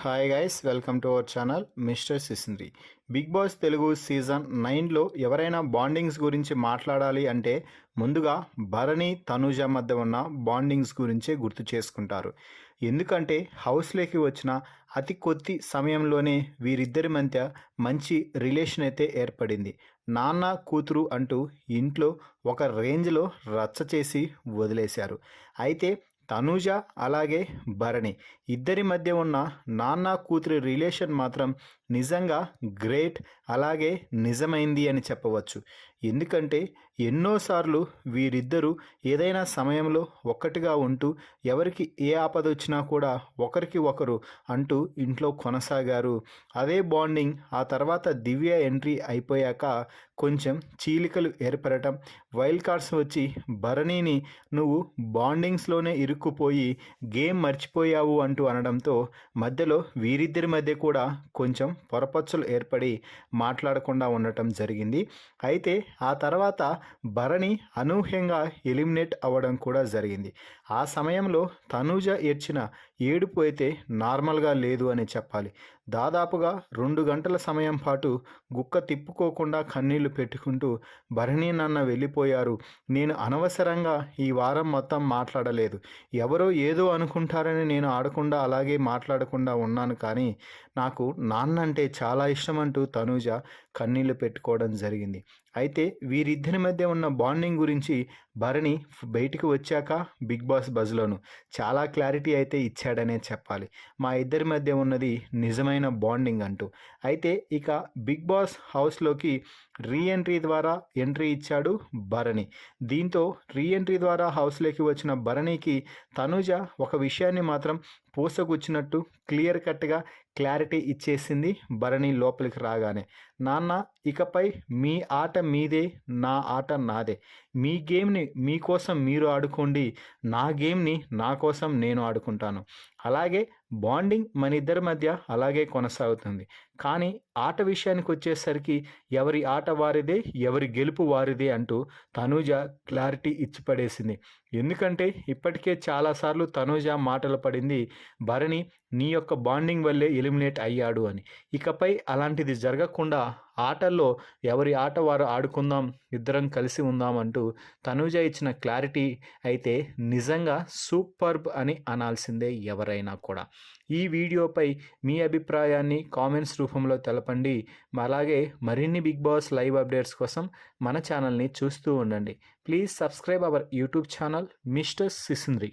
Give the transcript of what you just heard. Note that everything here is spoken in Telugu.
Hi guys, welcome to our channel mister Sisindri. Bigg Boss Telugu season 9లో ఎవరైనా బాండింగ్స్ గురించి మాట్లాడాలి అంటే ముందుగా భరణి తనుజ మధ్య ఉన్న బాండింగ్స్ గురించే గుర్తు చేసుకుంటారు. ఎందుకంటే హౌస్లోకి వచ్చిన అతి కొద్ది సమయంలోనే వీరిద్దరి మధ్య మంచి రిలేషన్ అయితే ఏర్పడింది. నాన్న కూతురు అంటూ ఇంట్లో ఒక రేంజ్లో రచ్చ చేసి వదిలేశారు. అయితే తనూజ అలాగే భరణి ఇద్దరి మధ్య ఉన్న నాన్న కూతురి రిలేషన్ మాత్రం నిజంగా గ్రేట్, అలాగే నిజమైంది అని చెప్పవచ్చు. ఎందుకంటే ఎన్నోసార్లు వీరిద్దరూ ఏదైనా సమయంలో ఒక్కటిగా ఉంటూ ఎవరికి ఏ ఆపద వచ్చినా కూడా ఒకరికి ఒకరు అంటూ ఇంట్లో కొనసాగారు. అదే బాండింగ్ ఆ తర్వాత దివ్య ఎంట్రీ అయిపోయాక కొంచెం చీలికలు ఏర్పడటం, వైల్డ్ కార్డ్స్ వచ్చి భరణిని నువ్వు బాండింగ్స్లోనే ఇరుక్కుపోయి గేమ్ మర్చిపోయావు అంటూ అనడంతో మధ్యలో వీరిద్దరి మధ్య కూడా కొంచెం పొరపచ్చులు ఏర్పడి మాట్లాడకుండా ఉండటం జరిగింది. అయితే ఆ తర్వాత భరణి అనూహ్యంగా ఎలిమినేట్ అవ్వడం కూడా జరిగింది. ఆ సమయంలో తనూజ ఏడ్చిన ఏడుపు అయితే నార్మల్గా లేదు అని చెప్పాలి. దాదాపుగా 2 గంటల సమయం పాటు గుక్క తిప్పుకోకుండా కన్నీళ్లు పెట్టుకుంటూ భరణి నాన్న వెళ్ళిపోయారు, నేను అనవసరంగా ఈ వారం మొత్తం మాట్లాడలేదు, ఎవరో ఏదో అనుకుంటారని నేను ఆడకుండా అలాగే మాట్లాడకుండా ఉన్నాను, కానీ నాకు నాన్న అంటే చాలా ఇష్టం అంటూ తనూజ కన్నీళ్లు పెట్టుకోవడం జరిగింది. అయితే వీరిద్దరి మధ్య ఉన్న బాండింగ్ గురించి భరణి బయటికి వచ్చాక బిగ్ బాస్ బజ్లోను చాలా క్లారిటీ అయితే ఇచ్చాడనే చెప్పాలి. మా ఇద్దరి మధ్య ఉన్నది నిజమైన బాండింగ్ అంటూ. అయితే ఇక బిగ్ బాస్ హౌస్లోకి రీఎంట్రీ ద్వారా ఎంట్రీ ఇచ్చాడు భరణి. దీంతో రీఎంట్రీ ద్వారా హౌస్లోకి వచ్చిన భరణికి తనూజ ఒక విషయాన్ని మాత్రం పూసగుచ్చినట్టు క్లియర్ కట్గా క్లారిటీ ఇచ్చేసింది భరణి లోపలికి రాగానే. నాన్న, ఇకపై మీ ఆట మీదే, నా ఆట నాదే. మీ గేమ్ని మీకోసం మీరు ఆడుకోండి, నా గేమ్ని నా కోసం నేను ఆడుకుంటాను. అలాగే బాండింగ్ మన ఇద్దరి మధ్య అలాగే కొనసాగుతుంది. కానీ ఆట విషయానికి వచ్చేసరికి ఎవరి ఆట వారిదే, ఎవరి గెలుపు వారిదే అంటూ తనూజ క్లారిటీ ఇచ్చి పడేసింది. ఎందుకంటే ఇప్పటికే చాలాసార్లు తనూజ మాటలు పడింది, భరణి నీ యొక్క బాండింగ్ వల్లే ఎలిమినేట్ అయ్యాడు అని. ఇకపై అలాంటిది జరగకుండా ఆటల్లో ఎవరి ఆట వారు ఆడుకుందాం, ఇద్దరం కలిసి ఉందాం అంటూ తనూజ ఇచ్చిన క్లారిటీ అయితే నిజంగా సూపర్బ్ అని అనాల్సిందే ఎవరైనా కూడా. ఈ వీడియోపై మీ అభిప్రాయాన్ని కామెంట్స్ రూపంలో తెలపండి. అలాగే మరిన్ని బిగ్ బాస్ లైవ్ అప్డేట్స్ కోసం మన ఛానల్ని చూస్తూ ఉండండి. Please subscribe our YouTube channel mister సిసింద్రి.